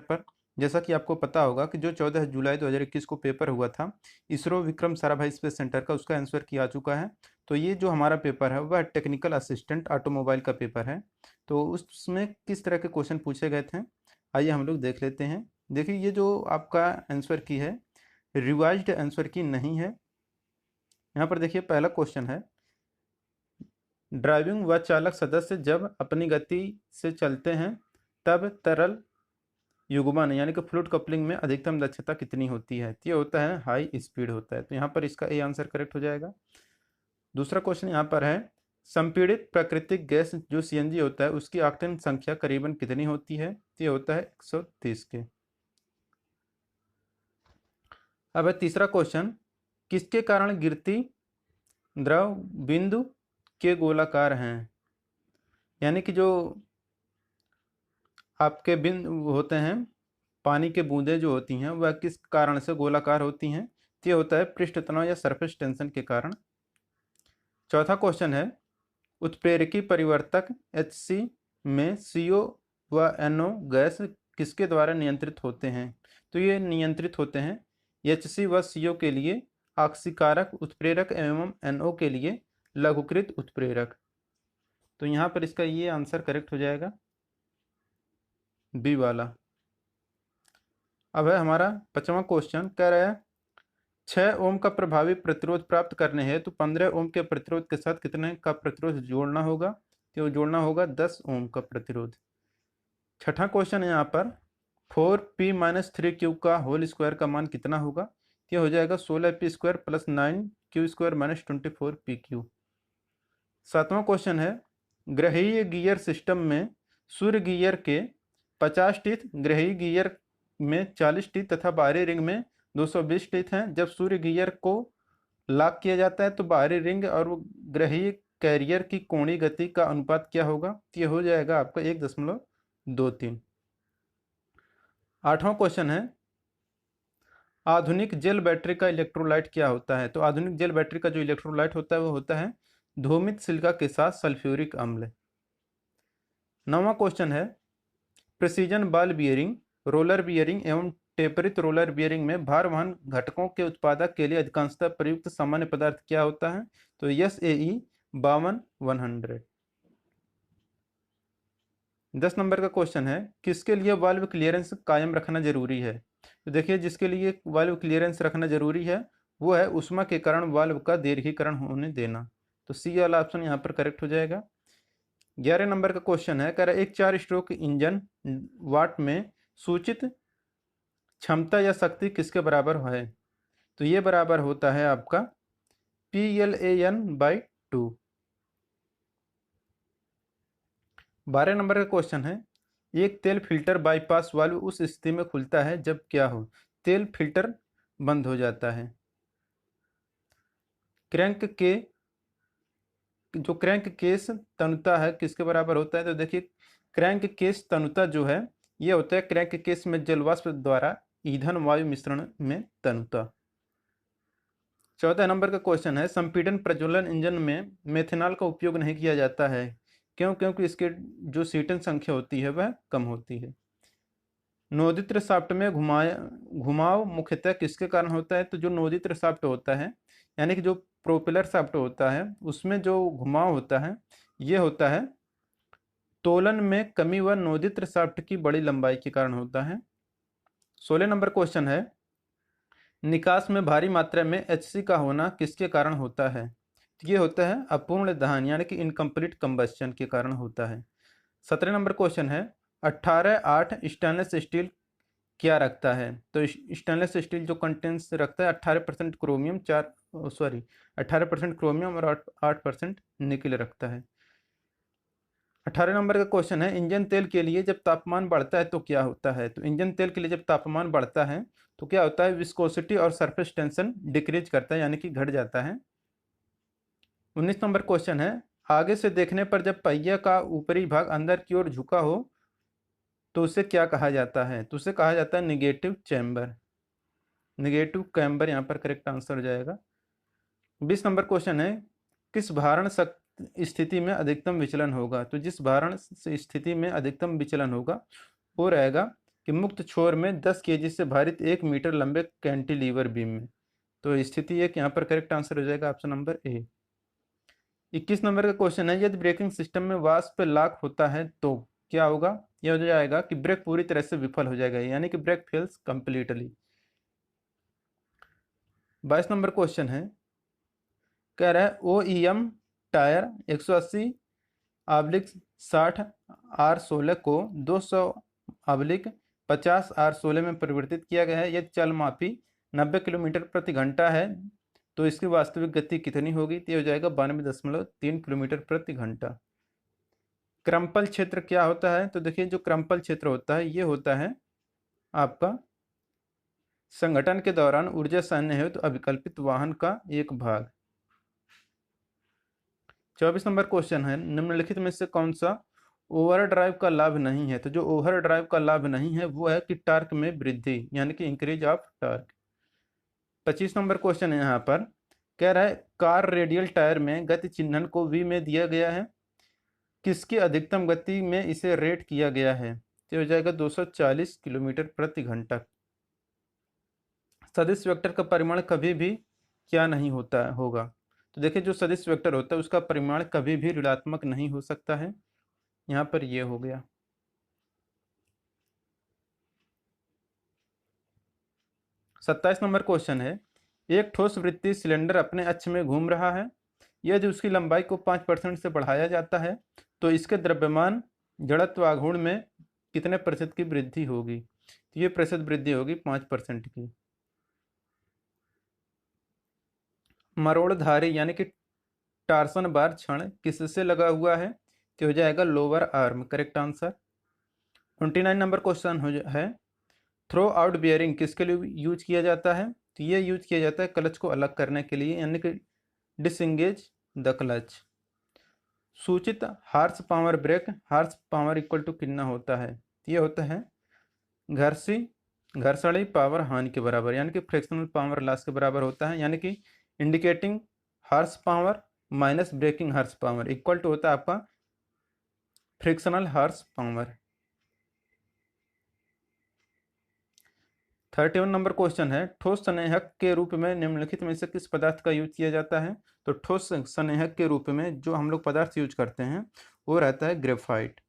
पर। जैसा कि आपको पता होगा कि जो 14 जुलाई 2021 को पेपर हुआ था इसरो विक्रम साराभाई स्पेस सेंटर का, उसका आंसर किया आ चुका है। तो ये जो हमारा पेपर है वह टेक्निकल असिस्टेंट ऑटोमोबाइल का पेपर है। तो उसमें किस तरह के क्वेश्चन पूछे गए थे आइए हम लोग देख लेते हैं। देखिए ये जो आपका आंसर की है रिवाइज्ड आंसर की नहीं है। यहाँ पर देखिए पहला क्वेश्चन है, ड्राइविंग व चालक सदस्य जब अपनी गति से चलते हैं तब तरल युग्मन यानी कि फ्लूइड कपलिंग में अधिकतम दक्षता कितनी होती है? तो ये होता है हाई स्पीड होता है। तो यहाँ पर इसका ए आंसर करेक्ट हो जाएगा। दूसरा क्वेश्चन यहाँ पर है, संपीड़ित प्राकृतिक गैस जो सीएनजी होता है उसकी ऑक्टेन संख्या करीबन कितनी होती है? तो ये होता है 130 के। अब है तीसरा क्वेश्चन, किसके कारण गिरती द्रव बिंदु के गोलाकार हैं? यानी कि जो आपके बिंदु होते हैं पानी के बूंदें जो होती हैं वह किस कारण से गोलाकार होती हैं? तो ये होता है पृष्ठ तनाव या सरफेस टेंशन के कारण। चौथा क्वेश्चन है, उत्प्रेरकी परिवर्तक HC में CO व NO गैस किसके द्वारा नियंत्रित होते हैं? तो ये नियंत्रित होते हैं HC व CO के लिए ऑक्सीकारक उत्प्रेरक एवं NO के लिए लघुकृत उत्प्रेरक। तो यहाँ पर इसका ये आंसर करेक्ट हो जाएगा बी वाला। अब है हमारा पांचवा क्वेश्चन, कह रहा है 6 ओम का प्रभावी प्रतिरोध प्राप्त करने हैं तो 15 ओम के प्रतिरोध के साथ कितने का प्रतिरोध जोड़ना होगा? तो जोड़ना होगा 10 ओम का प्रतिरोध। छठा क्वेश्चन है यहाँ पर 4p-3q का होल स्क्वायर का मान कितना होगा? तो ये हो जाएगा 16p square plus 9q square minus 24pq। सातवां क्वेश्चन है, ग्रहीय गियर सिस्टम में सूर्य गियर के 50 टीथ, ग्रहीय गियर में 40 टीथ तथा बाहरी रिंग में 220 टीथ हैं। जब सूर्य गियर को लॉक किया जाता है तो बाहरी रिंग और ग्रहीय कैरियर की कोणीय गति का अनुपात क्या होगा? तो ये हो जाएगा आपका 1.23। आठवां क्वेश्चन है, आधुनिक जेल बैटरी का इलेक्ट्रोलाइट क्या होता है? तो आधुनिक जेल बैटरी का जो इलेक्ट्रोलाइट होता है वो होता है धूमित सिलिका के साथ सल्फ्यूरिक अम्ल। नौवां क्वेश्चन है, precision ball bearing, roller bearing एवं टेपरित रोलर बियरिंग में भार वहन घटकों के उत्पादक के लिए अधिकांशतः प्रयुक्त सामान्य पदार्थ क्या होता है? तो SAE 52-100। 10 नंबर का क्वेश्चन है, किसके लिए वाल्व क्लियरेंस कायम रखना जरूरी है? तो देखिए जिसके लिए वाल्व क्लियरेंस रखना जरूरी है वो है उष्मा के कारण वाल्व का दीर्घीकरण होने देना। तो सी वाला ऑप्शन यहाँ पर करेक्ट हो जाएगा। 11 नंबर का क्वेश्चन है, कह रहा है एक 4 स्ट्रोक इंजन वाट में सूचित क्षमता या शक्ति किसके बराबर है? तो ये बराबर होता है आपका PLAN/2। 12 नंबर का क्वेश्चन है, एक तेल फिल्टर बाईपास वाल्व उस स्थिति में खुलता है जब क्या हो? तेल फिल्टर बंद हो जाता है। क्रैंक के जो क्रैंक केस तनुता है किसके बराबर होता है? तो देखिए क्रैंक केस तनुता जो है ये होता है क्रैंक केस में जलवाष्प द्वारा ईंधन वायु मिश्रण में तनुता। 14 नंबर का क्वेश्चन है, संपीड़न प्रज्वलन इंजन में मेथनॉल का उपयोग नहीं किया जाता है क्यों? क्योंकि इसके जो सीटन संख्या होती है वह कम होती है। नोदित्र शाफ्ट में घुमाव मुख्यतः किसके कारण होता है? तो जो नोदित्र शाफ्ट होता है यानी कि जो प्रोपेलर शाफ्ट होता है उसमें जो घुमाव होता है ये होता है तोलन में कमी व नोदित्र शाफ्ट की बड़ी लंबाई के कारण होता है। 16 नंबर क्वेश्चन है, निकास में भारी मात्रा में HC का होना किसके कारण होता है? तो ये होता है अपूर्ण दहन यानी कि इनकम्प्लीट कंबस्शन के कारण होता है। 17 नंबर क्वेश्चन है, 18-8 स्टेनलेस स्टील क्या रखता है? तो स्टेनलेस स्टील जो कंटेंट्स रखता है 18% क्रोमियम 18% क्रोमियम और 8% निकल रखता है। 18 नंबर का क्वेश्चन है, इंजन तेल के लिए जब तापमान बढ़ता है तो क्या होता है? तो इंजन तेल के लिए जब तापमान बढ़ता है तो क्या होता है? विस्कोसिटी और सरफेस टेंशन डिक्रीज करता है यानी कि घट जाता है। 19 नंबर क्वेश्चन है, आगे से देखने पर जब पहिया का ऊपरी भाग अंदर की ओर झुका हो तो उसे क्या कहा जाता है? तो उसे कहा जाता है निगेटिव चैम्बर। निगेटिव चैम्बर यहाँ पर करेक्ट आंसर हो जाएगा। 20 नंबर क्वेश्चन है, किस भारण स्थिति में अधिकतम विचलन होगा? तो जिस भारण स्थिति में अधिकतम विचलन होगा वो रहेगा कि मुक्त छोर में 10 kg से भारित 1 मीटर लंबे कैंटिलीवर बीम में। तो स्थिति एक यहाँ पर करेक्ट आंसर हो जाएगा ऑप्शन नंबर ए। 21 नंबर का क्वेश्चन है, यदि ब्रेकिंग सिस्टम में वाष्प लाक होता है तो क्या होगा? यह हो जाएगा कि ब्रेक पूरी तरह से विफल हो जाएगा, यानी कि brake fails completely. 22 number question है, कह रहा है OEM टायर 180/60 R16 को 200/50 R16 में परिवर्तित किया गया है। यदि चल मापी 90 किलोमीटर प्रति घंटा है तो इसकी वास्तविक गति कितनी होगी? तो हो जाएगा 92.3 किलोमीटर प्रति घंटा। क्रम्पल क्षेत्र क्या होता है? तो देखिए जो क्रम्पल क्षेत्र होता है ये होता है आपका संगठन के दौरान ऊर्जा सैन्य है तो अभिकल्पित वाहन का एक भाग। 24 नंबर क्वेश्चन है, निम्नलिखित में से कौन सा ओवर ड्राइव का लाभ नहीं है? तो जो ओवर ड्राइव का लाभ नहीं है वो है कि टार्क में वृद्धि, यानी कि increase of torque. 25 number question है, यहाँ पर कह रहा है कार रेडियल टायर में गति चिन्हन को V में दिया गया है, किसकी अधिकतम गति में इसे रेट किया गया है? तो हो जाएगा 240 किलोमीटर प्रति घंटा। सदिश वेक्टर का परिमाण कभी भी क्या नहीं होता होगा? तो देखिए जो सदिश वेक्टर होता है उसका परिमाण कभी भी ऋणात्मक नहीं हो सकता है, यहाँ पर ये हो गया। 27 नंबर क्वेश्चन है, एक ठोस वृत्तीय सिलेंडर अपने अक्ष में घूम रहा है, यदि उसकी लंबाई को 5% से बढ़ाया जाता है तो इसके द्रव्यमान जड़त्व आघूर्ण में कितने प्रतिशत की वृद्धि होगी? तो ये प्रतिशत वृद्धि होगी 5% की। मरोड़धारी यानी कि टार्सन बार क्षण किससे लगा हुआ है? तो हो जाएगा lower arm, correct answer. 29 number question है, थ्रो आउट बियरिंग किसके लिए यूज किया जाता है? तो ये यूज किया जाता है क्लच को अलग करने के लिए, यानी कि डिसएंगेज द क्लच। सूचित horse power brake, horse power equal to कितना होता है? ये होता है घर्षणी पावर हानि के बराबर, यानी कि फ्रिक्शनल पावर लॉस के बराबर होता है, यानी कि indicating horse power minus braking horse power equal to होता है आपका frictional horse power. 31 number question है, ठोस संनेहक के रूप में निम्नलिखित में से किस पदार्थ का यूज किया जाता है? तो ठोस संनेहक के रूप में जो हम लोग पदार्थ यूज करते हैं वो रहता है graphite.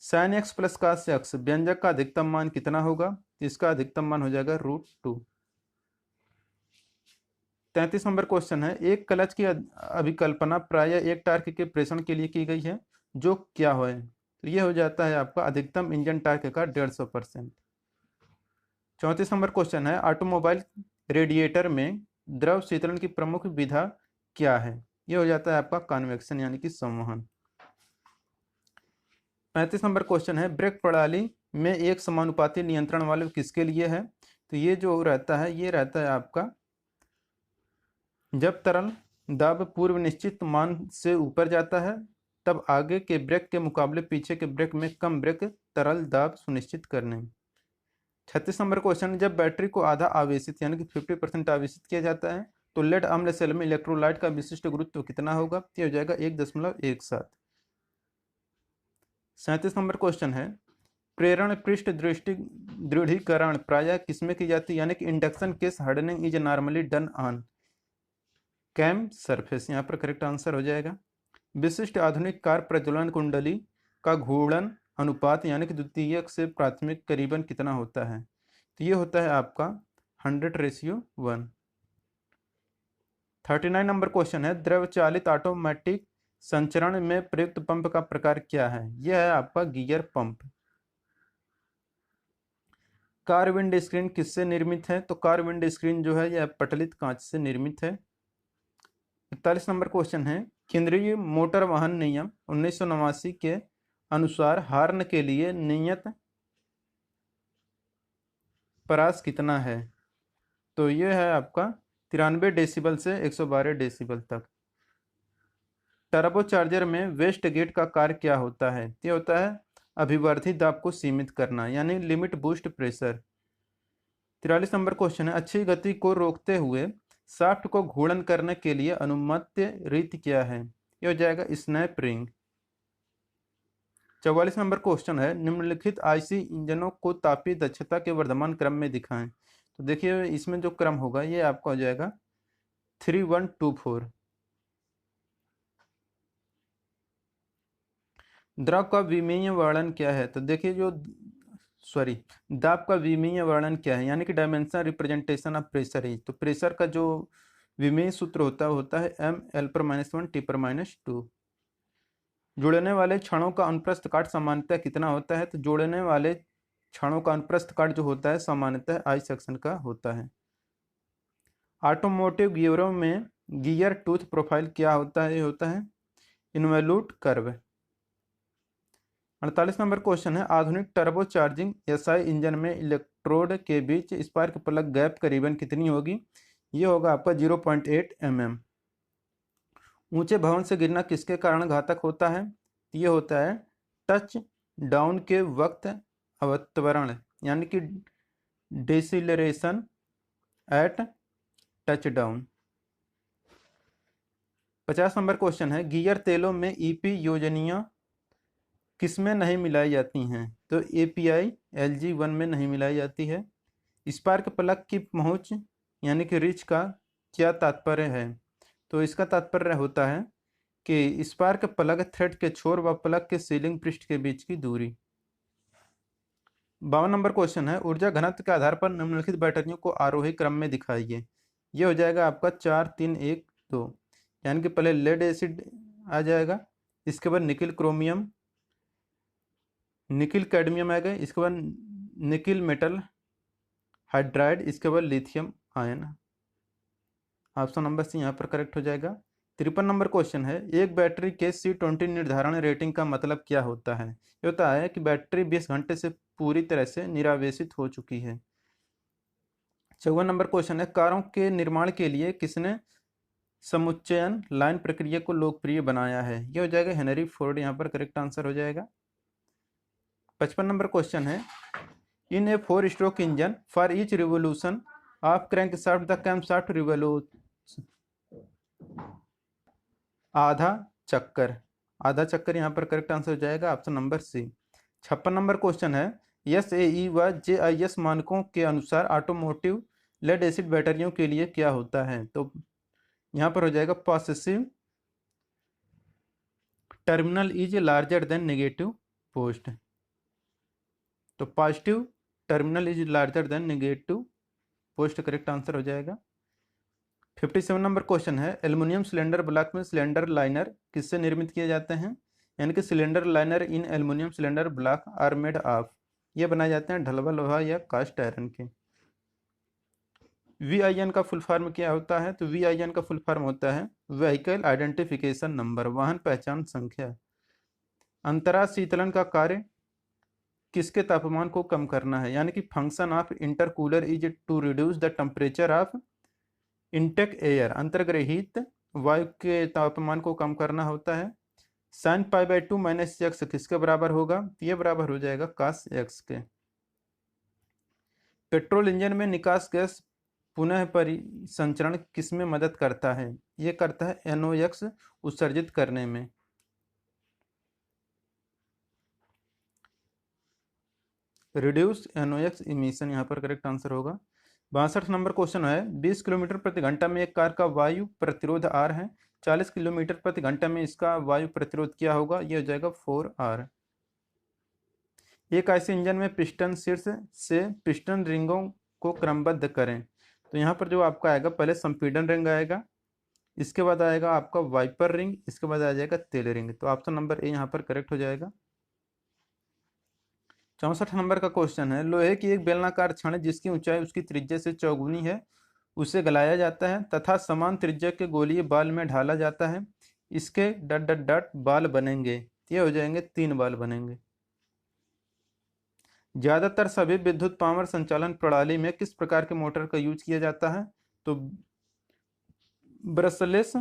sin x plus cos x व्यंजक का अधिकतम मान कितना होगा? इसका अधिकतम मान हो जाएगा √2। 33 नंबर क्वेश्चन है, एक क्लच की अभिकल्पना प्राय एक टार्क के प्रेषण के लिए की गई है, जो क्या है? तो ये हो जाता है आपका अधिकतम इंजन टार्क का 150%। 34 नंबर क्वेश्चन है, ऑटोमोबाइल रेडिएटर में द्रव शीतलन की प्रमुख विधा क्या है? ये हो जाता है आपका कन्वेक्शन, यानी कि संवहन। 35 नंबर क्वेश्चन है, ब्रेक प्रणाली में एक समानुपाती नियंत्रण वाल्व किसके लिए है? तो ये जो रहता है ये रहता है आपका जब तरल दाब पूर्व निश्चित मान से ऊपर जाता है तब आगे के ब्रेक के मुकाबले पीछे के ब्रेक में कम ब्रेक तरल दाब सुनिश्चित करने। 36 नंबर क्वेश्चन, जब बैटरी को आधा आवेशित यानी कि 50% आवेशित किया जाता है तो लेड अम्ल सेल में इलेक्ट्रोलाइट का विशिष्ट गुरुत्व कितना होगा? ये हो जाएगा 1.17। 37 नंबर क्वेश्चन है, प्रेरण पृष्ठ दृढ़ीकरण प्रायः किसमें की जाती है? यानी कि induction case hardening is normally done on cam surface, यहाँ पर करेक्ट आंसर हो जाएगा। विशिष्ट आधुनिक कार प्रज्वलन कुंडली का घूर्णन अनुपात यानी कि द्वितीयक से प्राथमिक करीबन कितना होता है? तो ये होता है आपका 100:1। 39 नंबर क्वेश्चन है, द्रव चालित ऑटोमेटिक संचरण में प्रयुक्त पंप का प्रकार क्या है? यह है आपका gear pump. Car wind screen किससे निर्मित है? तो कार विंड स्क्रीन जो है यह पटलित कांच से निर्मित है। 41 नंबर क्वेश्चन है, केंद्रीय मोटर वाहन नियम 1989 के अनुसार हॉर्न के लिए नियत परास कितना है? तो यह है आपका 93 डेसिबल से 112 डेसिबल तक। टर्बो चार्जर में वेस्ट गेट का कार्य क्या होता है? ये होता है अभिवर्धी दाब को सीमित करना, यानी limit boost pressure. 43 number question है, अच्छी गति को रोकते हुए शाफ्ट को घूर्णन करने के लिए अनुमत रीति क्या है? ये हो जाएगा स्नैप रिंग। 44 नंबर क्वेश्चन है, निम्नलिखित आईसी इंजनों को तापीय दक्षता के वर्धमान क्रम में दिखाएं। तो देखिए इसमें जो क्रम होगा ये आपका हो जाएगा 3124। द्रव का विमीय वर्णन क्या है? तो देखिए दाब का विमीय वर्णन क्या है, यानी कि डायमेंशनल रिप्रेजेंटेशन ऑफ प्रेशर है। तो प्रेशर का जो विमीय सूत्र होता है M L/-1 T/-2। जुड़ने वाले क्षणों का अनुप्रस्थ काट सामान्यतः कितना होता है? तो जोड़ने वाले क्षणों का अनुप्रस्थ काट जो होता है सामान्यतः I सेक्शन का होता है। ऑटोमोटिव गियरों में गियर टूथ प्रोफाइल क्या होता है? ये होता है इन्वोल्यूट कर्व। 48 नंबर क्वेश्चन है, आधुनिक टर्बो चार्जिंग एसआई इंजन में इलेक्ट्रोड के बीच स्पार्क प्लग गैप करीबन कितनी होगी? ये होगा आपका 0.8 mm। ऊंचे भवन से गिरना किसके कारण घातक होता है? ये होता है टच डाउन के वक्त अवतरण, यानी कि deceleration at touch down. 50 number question है, गियर तेलों में ईपी योजनियां किसमें नहीं मिलाई जाती हैं? तो एपीआई LG1 में नहीं मिलाई जाती है। स्पार्क प्लग की पहुंच यानी कि रिच का क्या तात्पर्य है? तो इसका तात्पर्य होता है कि स्पार्क प्लग थ्रेड के छोर व प्लग के सीलिंग पृष्ठ के बीच की दूरी। 52 नंबर क्वेश्चन है, ऊर्जा घनत्व के आधार पर निम्नलिखित बैटरियों को आरोही क्रम में दिखाइए। ये हो जाएगा आपका 4 3 1 2, यानी कि पहले लेड एसिड आ जाएगा, इसके बाद निकिल क्रोमियम, निकिल कैडमियम आएगा, इसके बाद निकिल मेटल हाइड्राइड, इसके बाद lithium ion. Option number C यहाँ पर करेक्ट हो जाएगा। 53 नंबर क्वेश्चन है, एक बैटरी के C20 निर्धारण रेटिंग का मतलब क्या होता है? ये होता है कि बैटरी 20 घंटे से पूरी तरह से निरावेशित हो चुकी है। 54 नंबर क्वेश्चन है, कारों के निर्माण के लिए किसने समुच्चयन लाइन प्रक्रिया को लोकप्रिय बनाया है? ये हो जाएगा हेनरी फोर्ड, यहाँ पर करेक्ट आंसर हो जाएगा। 55 नंबर क्वेश्चन है, in a 4 stroke engine for each revolution of crank shaft the cam shaft revolution आधा चक्कर। आधा चक्कर यहाँ पर करेक्ट आंसर हो जाएगा option number C. 56 number question है, SAE व JIS मानकों के अनुसार ऑटोमोटिव लेड एसिड बैटरियों के लिए क्या होता है? तो यहाँ पर हो जाएगा positive terminal is larger than negative post. तो positive terminal is larger than negative post correct answer हो जाएगा। 57 नंबर क्वेश्चन है, एल्युमिनियम सिलेंडर ब्लॉक में सिलेंडर लाइनर किससे निर्मित किए जाते हैं? यानी कि cylinder liner in aluminium cylinder block are made of, ये बनाए जाते हैं ढलवा लोहा या कास्ट आयरन के। VIN का फुल फॉर्म क्या होता है? तो VIN का फुल फॉर्म होता है व्हीकल आइडेंटिफिकेशन नंबर, वाहन पहचान संख्या। अंतरा शीतलन का कार्य किसके तापमान को कम करना है? यानी कि function of intercooler is to reduce the temperature of intake air, अंतर्ग्रहित वायु के तापमान को कम करना होता है। साइन π/2 - x किसके बराबर होगा? ये बराबर हो जाएगा cos x के। पेट्रोल इंजन में निकास गैस पुनः परिसंचरण किसमें मदद करता है? ये करता है NOx उत्सर्जित करने में। रिड्यूस NOx इमिशन यहाँ पर करेक्ट आंसर होगा। 62 नंबर क्वेश्चन है, 20 किलोमीटर प्रति घंटा में एक कार का वायु प्रतिरोध R है, 40 किलोमीटर प्रति घंटा में इसका वायु प्रतिरोध क्या होगा? ये हो जाएगा 4R। एक ऐसे इंजन में पिस्टन शीर्ष से पिस्टन रिंगों को क्रमबद्ध करें। तो यहाँ पर जो आपका आएगा, पहले संपीड़न रिंग आएगा, इसके बाद आएगा आपका वाइपर रिंग, इसके बाद आ जाएगा तेल रिंग। तो ऑप्शन नंबर ए यहाँ पर करेक्ट हो जाएगा। 64 नंबर का क्वेश्चन है, लोहे की एक बेलनाकार छड़ जिसकी ऊंचाई उसकी त्रिज्या से चौगुनी है उसे गलाया जाता है तथा समान त्रिज्या के गोलीय बाल में ढाला जाता है, इसके ... बाल बनेंगे। ये हो जाएंगे 3 बाल बनेंगे। ज्यादातर सभी विद्युत पावर संचालन प्रणाली में किस प्रकार के मोटर का यूज किया जाता है? तो ब्रशलेस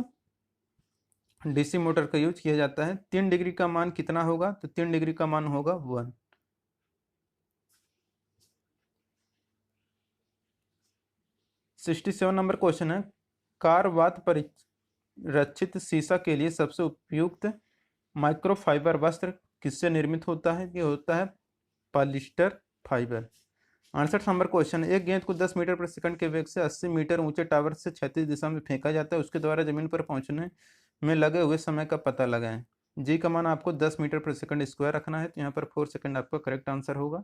DC मोटर का यूज किया जाता है। 3 डिग्री का मान कितना होगा? तो 3 डिग्री का मान होगा 1। 67 नंबर क्वेश्चन है, कार वात परिरक्षित शीशा के लिए सबसे उपयुक्त माइक्रोफाइबर वस्त्र किससे निर्मित होता है? ये होता है पॉलिस्टर फाइबर। 68 नंबर क्वेश्चन, एक गेंद को 10 मीटर प्रति सेकंड के वेग से 80 मीटर ऊंचे टावर से क्षैतिज दिशा में फेंका जाता है, उसके द्वारा जमीन पर पहुंचने में लगे हुए समय का पता लगाएं। जी का मान आपको 10 मीटर प्रति सेकंड स्क्वायर रखना है, तो यहाँ पर 4 सेकंड आपका करेक्ट आंसर होगा।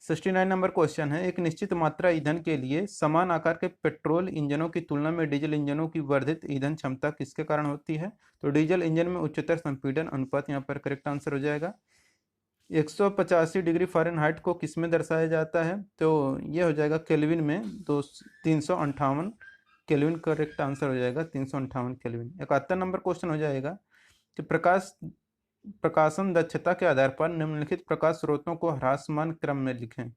69 नंबर क्वेश्चन है, एक निश्चित मात्रा ईंधन के लिए समान आकार के पेट्रोल इंजनों की तुलना में डीजल इंजनों की वर्धित ईंधन क्षमता किसके कारण होती है? तो डीजल इंजन में उच्चतर संपीड़न अनुपात यहाँ पर करेक्ट आंसर हो जाएगा। 185 डिग्री फ़ारेनहाइट को किस में दर्शाया जाता है? तो ये हो जाएगा केल्विन में, 358 केल्विन करेक्ट आंसर हो जाएगा, 358 केल्विन। 71 नंबर क्वेश्चन हो जाएगा कि प्रकाशन दक्षता के आधार पर निम्नलिखित प्रकाश स्रोतों को ह्रासमान क्रम में लिखें।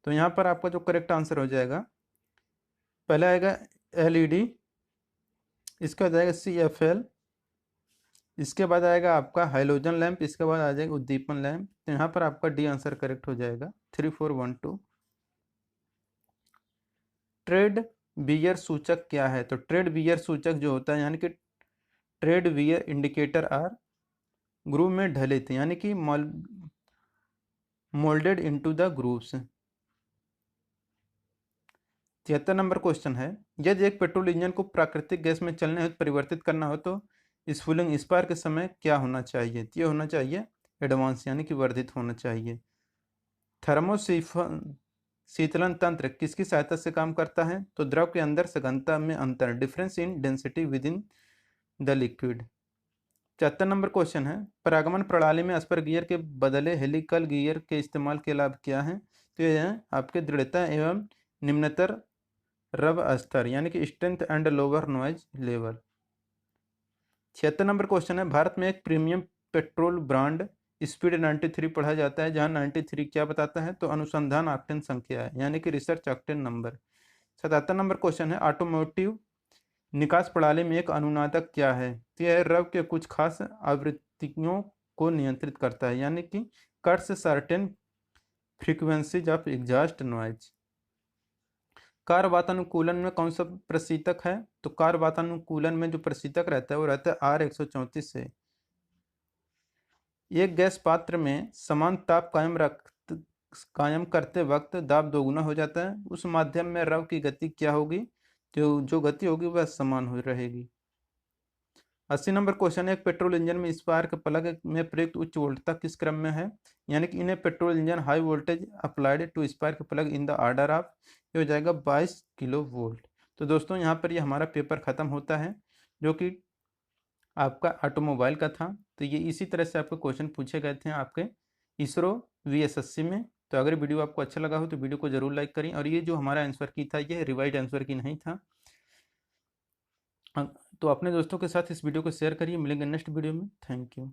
तो यहाँ पर आपका जो करेक्ट आंसर हो जाएगा, पहला आएगा LED, इसका हो जाएगा CFL, इसके बाद आएगा आपका हाइलोजन लैंप, इसके बाद आ जाएगा उद्दीपन लैंप। तो यहाँ पर आपका डी आंसर करेक्ट हो जाएगा, 3412। ट्रेड वियर सूचक क्या है? तो ट्रेड वियर सूचक जो होता है, यानी कि tread wear indicator are groove में ढले थे, यानी कि moulded into the grooves. 73 number question है, यदि एक पेट्रोल इंजन को प्राकृतिक गैस में चलने हेतु परिवर्तित करना हो तो स्फूलिंग स्पार्क के समय क्या होना चाहिए? ये होना चाहिए एडवांस, यानी कि वर्धित होना चाहिए। शीतलन तंत्र किसकी सहायता से काम करता है? तो द्रव के अंदर सघनता में अंतर, difference in density with in the liquid. 74 number question है, परागमन प्रणाली में स्पर गियर के बदले हेलिकल गियर के इस्तेमाल के लाभ क्या हैं? तो ये हैं आपके दृढ़ता एवं निम्नतर रव स्तर, यानी कि strength and lower noise level. 76 number question है, भारत में एक प्रीमियम पेट्रोल ब्रांड स्पीड 93 पढ़ा जाता है, जहां 93 क्या बताता है? तो अनुसंधान ऑक्टेन संख्या है, यानी कि research octane number. 77 number question है, ऑटोमोटिव निकास प्रणाली में एक अनुनादक क्या है? तो यह रव के कुछ खास आवृत्तियों को नियंत्रित करता है, यानी कि cuts certain frequencies of exhaust noise. Car वातानुकूलन में कौन सा प्रशीतक है? तो कार वातानुकूलन में जो प्रशीतक रहता है वो रहता है R134 से। एक गैस पात्र में समान ताप कायम करते वक्त दाब दोगुना हो जाता है, उस माध्यम में रव की गति क्या होगी? जो गति होगी वह समान हो रहेगी। 80 नंबर क्वेश्चन है, एक पेट्रोल इंजन में स्पार्क प्लग में प्रयुक्त उच्च वोल्टता किस क्रम में है? यानी कि इन्हें petrol engine high voltage applied to spark plug in the order of, ये हो जाएगा 22 किलो वोल्ट। तो दोस्तों यहाँ पर ये हमारा पेपर खत्म होता है, जो कि आपका ऑटोमोबाइल का था। तो ये इसी तरह से आपके क्वेश्चन पूछे गए थे आपके इसरो VSSC में। तो अगर वीडियो आपको अच्छा लगा हो तो वीडियो को जरूर लाइक करें, और ये जो हमारा आंसर की था ये रिवाइज आंसर की नहीं था। तो अपने दोस्तों के साथ इस वीडियो को शेयर करिए। मिलेंगे नेक्स्ट वीडियो में। Thank you.